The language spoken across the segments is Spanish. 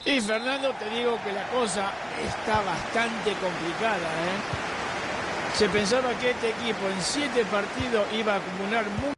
Y Fernando, te digo que la cosa está bastante complicada, ¿eh? Se pensaba que este equipo en 7 partidos iba a acumular mucho.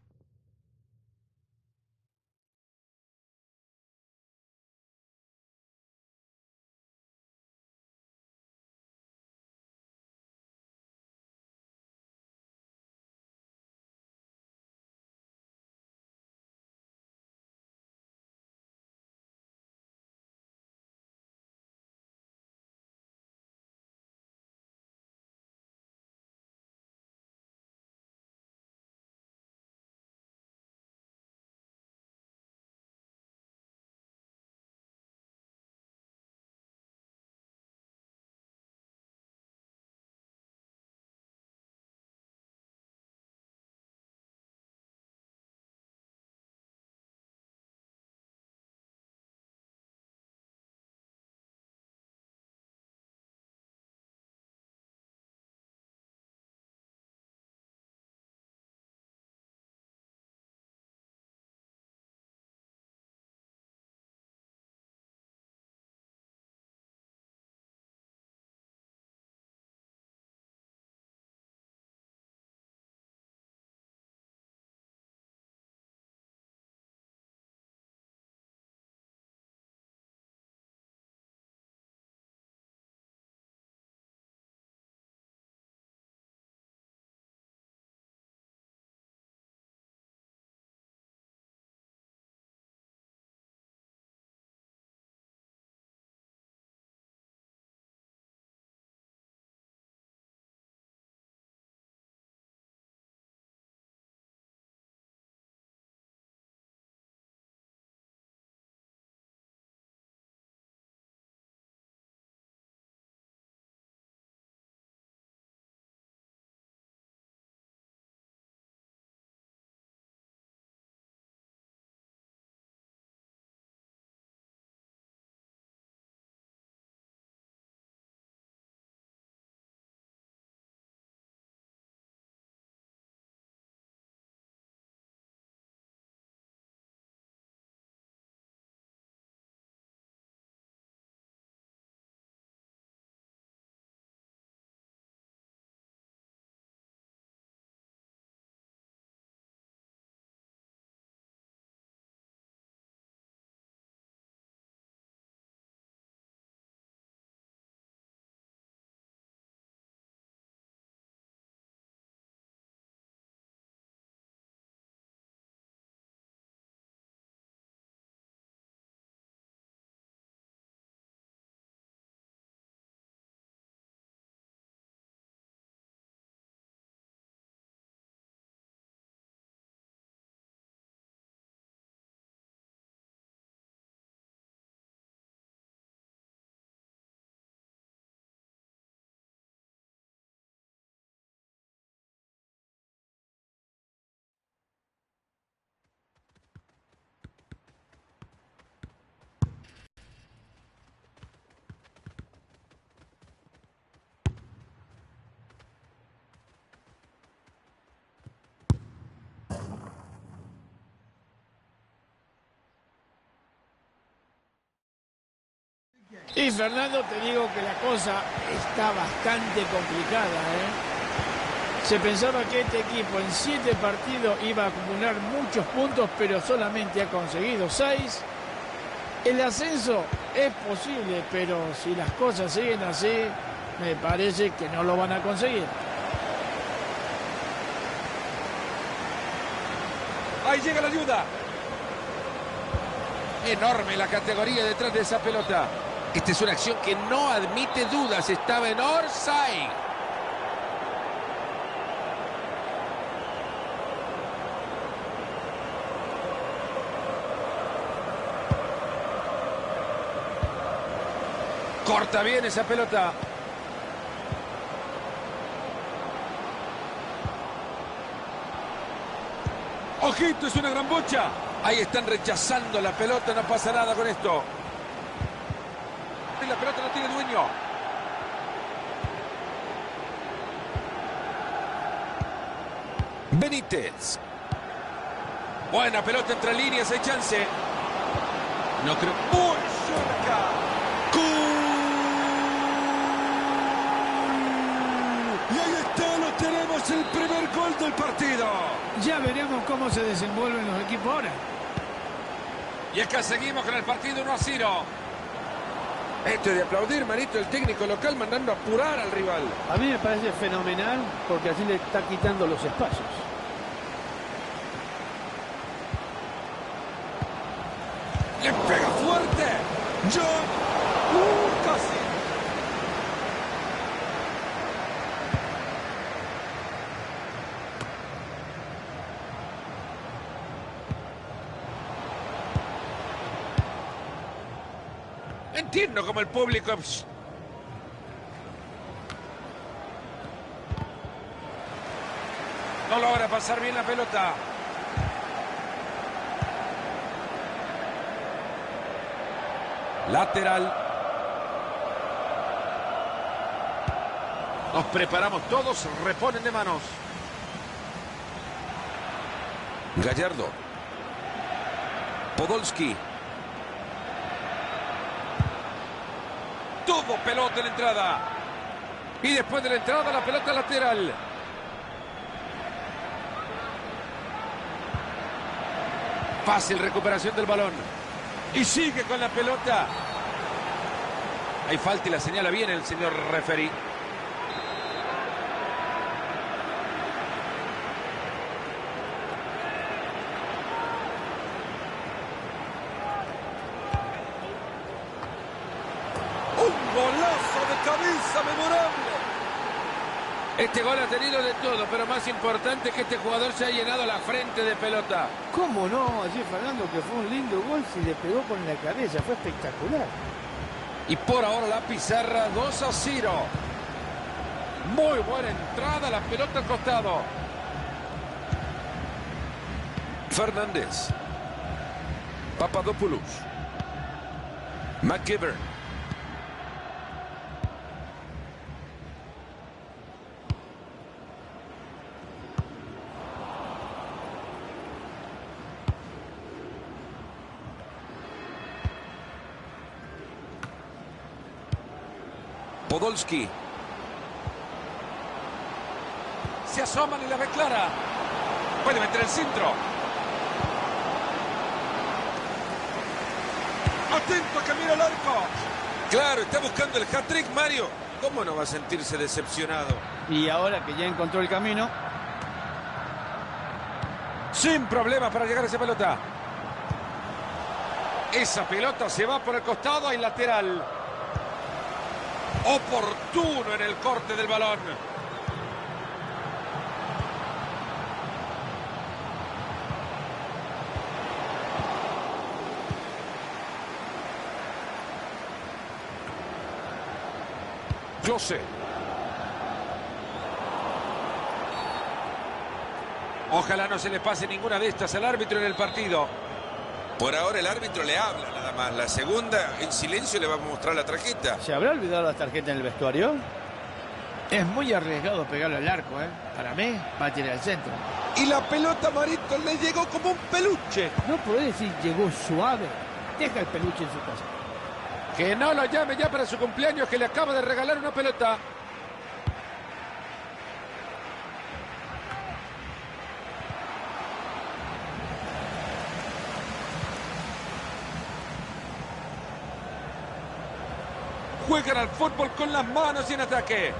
Y Fernando, te digo que la cosa está bastante complicada, ¿eh? Se pensaba que este equipo en 7 partidos iba a acumular muchos puntos, pero solamente ha conseguido 6. El ascenso es posible, pero si las cosas siguen así, me parece que no lo van a conseguir. Ahí llega la ayuda. Enorme la categoría detrás de esa pelota. Esta es una acción que no admite dudas. Estaba en offside. Corta bien esa pelota. ¡Ojito! Es una gran bocha. Ahí están rechazando la pelota. No pasa nada con esto. La pelota no tiene dueño. Benítez. Buena pelota entre líneas, hay chance. No creo. Muy cerca. Lautaro, tenemos el primer gol del partido. Ya veremos cómo se desenvuelven los equipos ahora. Y es que seguimos con el partido 1-0. Esto es de aplaudir, Marito, el técnico local mandando a apurar al rival. A mí me parece fenomenal porque así le está quitando los espacios. Le pega fuerte. Casi. Entiendo como el público... No logra pasar bien la pelota. Lateral. Nos preparamos todos, reponen de manos. Gallardo. Podolski. Tuvo pelota en la entrada. Y después de la entrada, la pelota lateral. Fácil recuperación del balón. Y sigue con la pelota. Hay falta y la señala bien el señor referee. Golazo de cabeza memorable. Este gol ha tenido de todo, pero más importante es que este jugador se ha llenado la frente de pelota. ¿Cómo no? Allí Fernando, que fue un lindo gol, si le pegó con la cabeza, fue espectacular. Y por ahora la pizarra 2-0. Muy buena entrada, la pelota al costado. Fernández. Papadopoulos. McGivern. Podolski. Se asoman y la ve clara. Puede meter el centro. Atento que mira el arco. Claro, está buscando el hat-trick, Mario. ¿Cómo no va a sentirse decepcionado? Y ahora que ya encontró el camino. Sin problemas para llegar a esa pelota. Esa pelota se va por el costado y lateral. Oportuno en el corte del balón. Klose. Ojalá no se le pase ninguna de estas al árbitro en el partido. Por ahora el árbitro le habla nada más. La segunda, en silencio, le va a mostrar la tarjeta. ¿Se habrá olvidado la tarjeta en el vestuario? Es muy arriesgado pegarle al arco, ¿eh? Para mí, va a tirar al centro. Y la pelota, Marito, le llegó como un peluche. No podés decir llegó suave. Deja el peluche en su casa. Que no lo llame ya para su cumpleaños, que le acaba de regalar una pelota. Juegan al fútbol con las manos y en ataque.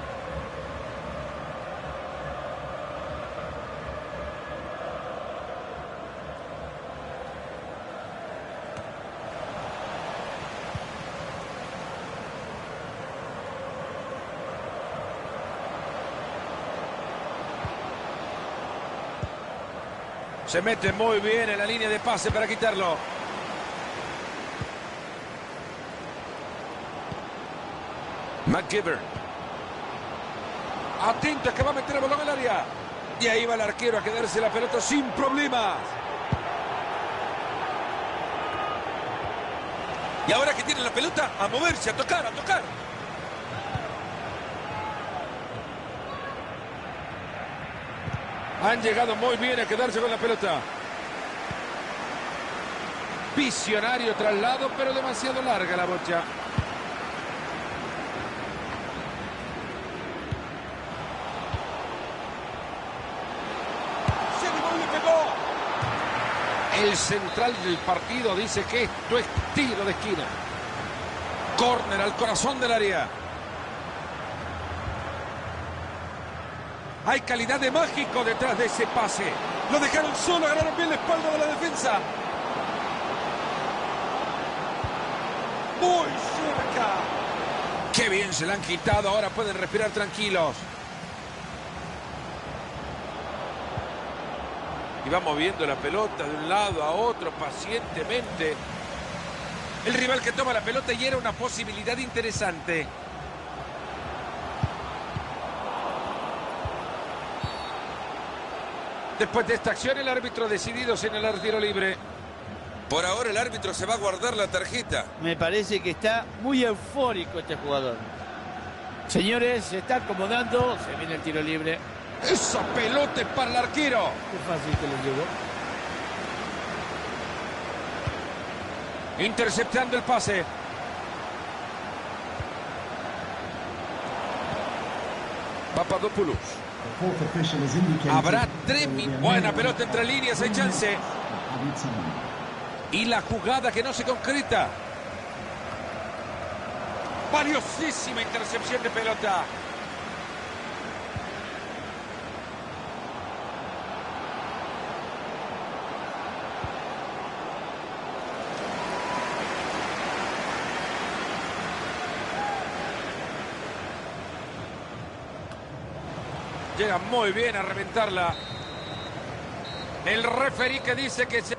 Se mete muy bien en la línea de pase para quitarlo. McGivern. Atento, es que va a meter el balón en el área. Y ahí va el arquero a quedarse la pelota sin problemas. Y ahora que tiene la pelota, a moverse, a tocar, a tocar. Han llegado muy bien a quedarse con la pelota. Visionario traslado, pero demasiado larga la bocha. El central del partido dice que esto es tiro de esquina. Córner al corazón del área. Hay calidad de mágico detrás de ese pase. Lo dejaron solo, agarraron bien la espalda de la defensa. Muy cerca. Qué bien se la han quitado, ahora pueden respirar tranquilos. Y va moviendo la pelota de un lado a otro pacientemente. El rival que toma la pelota y era una posibilidad interesante. Después de esta acción, el árbitro ha decidido señalar tiro libre. Por ahora el árbitro se va a guardar la tarjeta. Me parece que está muy eufórico este jugador. Señores, se está acomodando. Se viene el tiro libre. ¡Esa pelota es para el arquero! Qué fácil que le llegó. Interceptando el pase. Papadopoulos. Habrá 3 minutos. Buena pelota entre líneas, hay chance. Y la jugada que no se concreta. Valiosísima intercepción de pelota. Llega muy bien a reventarla. El referí que dice que se...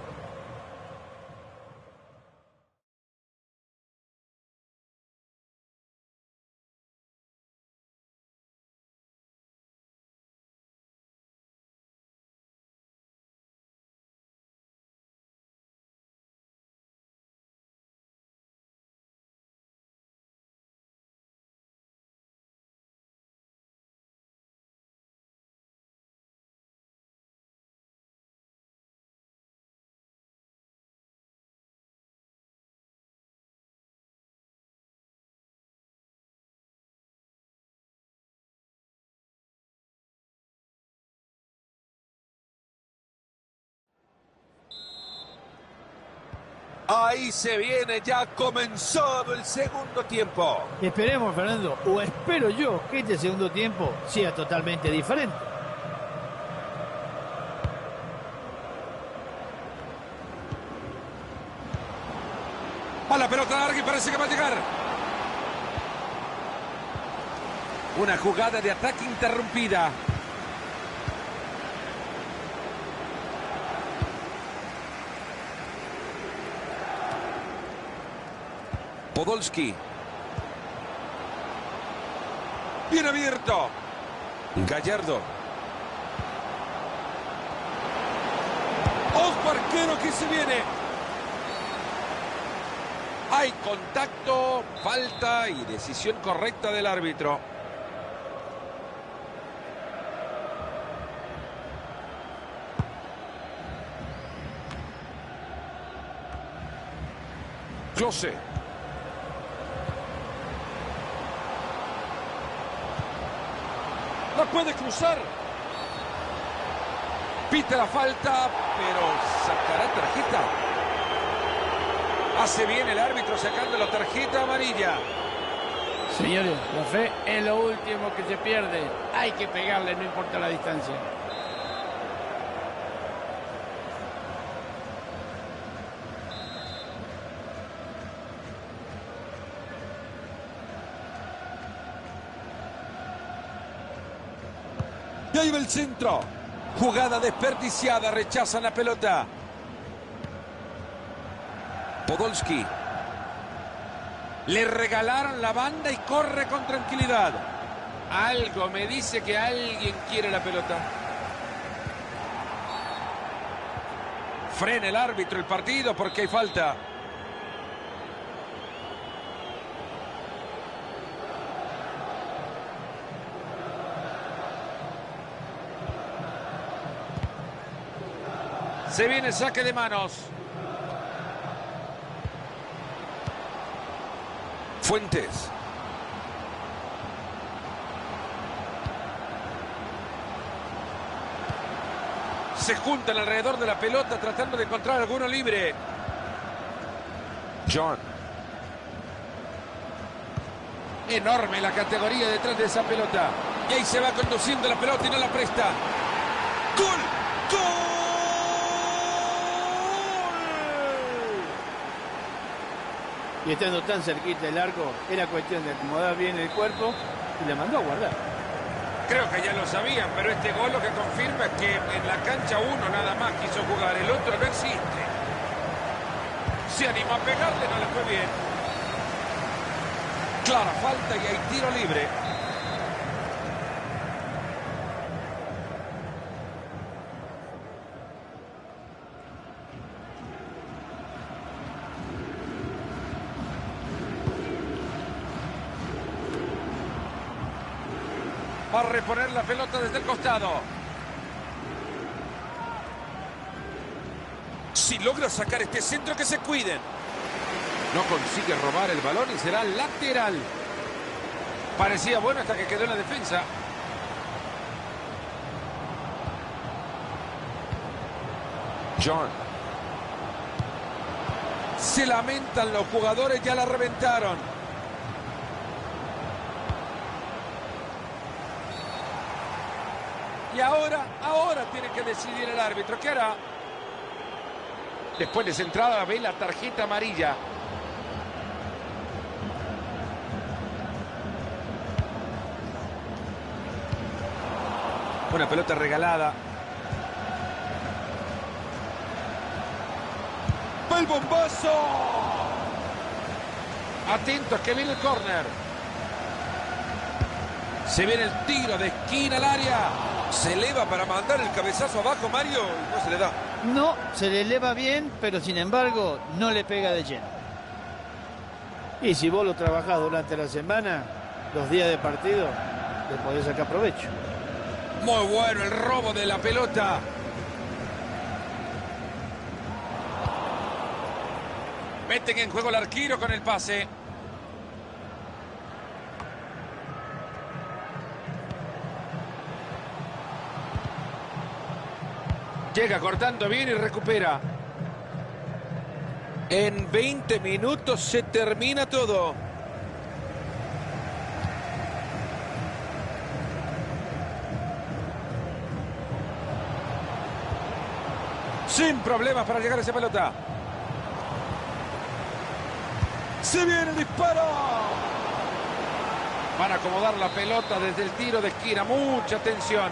Ahí se viene, ya ha comenzado el segundo tiempo. Esperemos, Fernando, o espero yo que este segundo tiempo sea totalmente diferente. A la pelota larga y parece que va a llegar. Una jugada de ataque interrumpida. Podolski. Bien abierto. Gallardo. ¡Ojo, arquero, que se viene! Hay contacto, falta y decisión correcta del árbitro. Klose. La puede cruzar. Pita la falta, pero sacará tarjeta. Hace bien el árbitro sacando la tarjeta amarilla. Señores, la fe es lo último que se pierde. Hay que pegarle, no importa la distancia. Y ahí va el centro. Jugada desperdiciada, rechazan la pelota. Podolski. Le regalaron la banda y corre con tranquilidad. Algo me dice que alguien quiere la pelota. Frena el árbitro el partido porque hay falta. Se viene el saque de manos. Fuentes. Se juntan alrededor de la pelota tratando de encontrar alguno libre. John. Enorme la categoría detrás de esa pelota. Y ahí se va conduciendo la pelota y no la presta. ¡Gol! ¡Gol! Y estando tan cerquita del arco, era cuestión de acomodar bien el cuerpo y la mandó a guardar. Creo que ya lo sabían, pero este gol lo que confirma es que en la cancha uno nada más quiso jugar, el otro no existe. Se animó a pegarle, no le fue bien. Clara falta y hay tiro libre. Va a reponer la pelota desde el costado. Si logra sacar este centro, que se cuiden. No consigue robar el balón y será lateral. Parecía bueno hasta que quedó en la defensa. John. Se lamentan los jugadores, ya la reventaron. Y ahora tiene que decidir el árbitro. ¿Qué hará? Después de esa entrada ve la tarjeta amarilla. Una pelota regalada. ¡Va el bombazo! Atentos que viene el córner. Se viene el tiro de esquina al área. Se eleva para mandar el cabezazo abajo, Mario, y no se le da. No, se le eleva bien, pero sin embargo no le pega de lleno. Y si vos lo trabajás durante la semana, los días de partido, le podés sacar provecho. Muy bueno el robo de la pelota. Meten en juego el arquero con el pase. Llega cortando bien y recupera. En 20 minutos se termina todo. Sin problemas para llegar a esa pelota. Se viene el disparo. Van a acomodar la pelota desde el tiro de esquina. Mucha atención.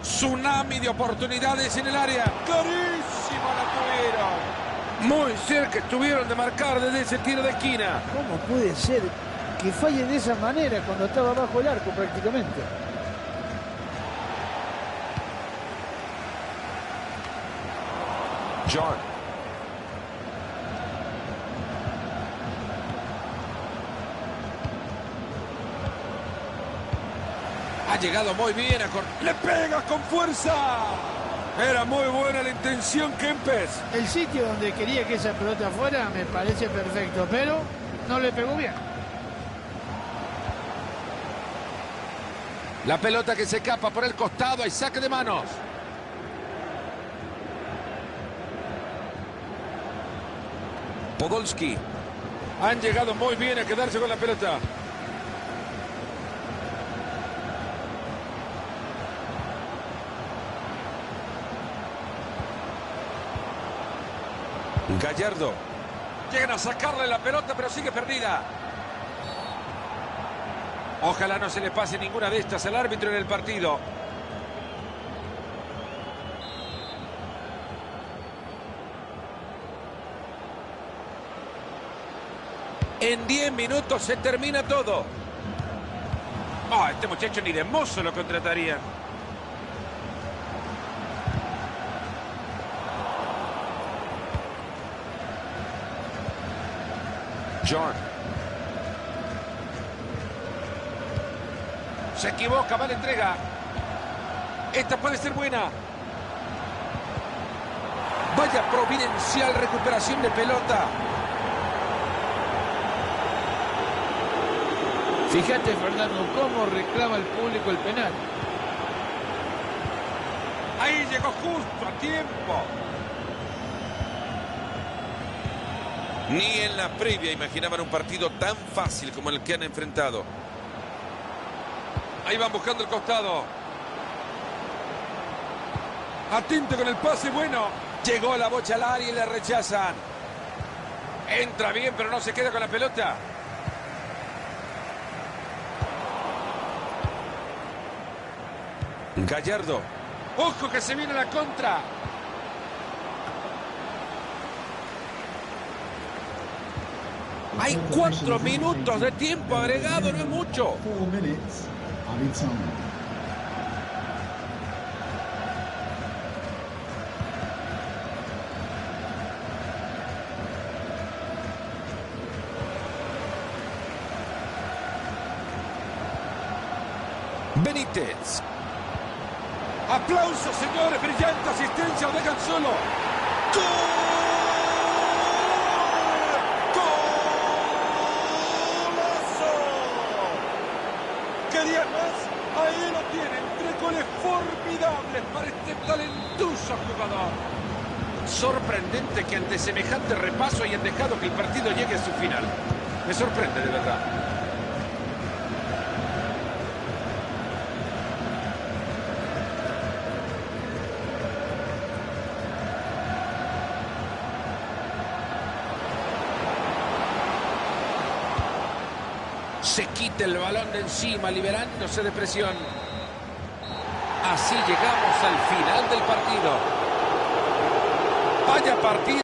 Tsunami de oportunidades en el área. Clarísima la tuvieron. Muy cerca estuvieron de marcar desde ese tiro de esquina. ¿Cómo puede ser que falle de esa manera cuando estaba bajo el arco prácticamente? John. Ha llegado muy bien a ¡le pega con fuerza! Era muy buena la intención, Kempes. El sitio donde quería que esa pelota fuera me parece perfecto, pero no le pegó bien. La pelota que se escapa por el costado, hay saque de manos. Podolski. Han llegado muy bien a quedarse con la pelota. Gallardo. Llegan a sacarle la pelota, pero sigue perdida. Ojalá no se le pase ninguna de estas al árbitro en el partido. En 10 minutos se termina todo. Este muchacho ni de mozo lo contratarían. John. Se equivoca, va la entrega. Esta puede ser buena. Vaya providencial recuperación de pelota. Fíjate, Fernando, cómo reclama el público el penal. Ahí llegó justo a tiempo. Ni en la previa imaginaban un partido tan fácil como el que han enfrentado. Ahí van buscando el costado. Atento con el pase, bueno. Llegó la bocha al área y le rechazan. Entra bien, pero no se queda con la pelota. Gallardo. ¡Ojo que se viene la contra! Hay 4 minutos de tiempo agregado, no es mucho. 4 minutes added time. Benítez. ¡Aplausos, señores! ¡Brillante asistencia! ¡Lo dejan solo! ¿Qué días más? Ahí lo tienen. 3 goles formidables para este talentoso jugador. Sorprendente que ante semejante repaso hayan dejado que el partido llegue a su final. Me sorprende de verdad. Se quita el balón de encima, liberándose de presión. Así llegamos al final del partido. Vaya partido.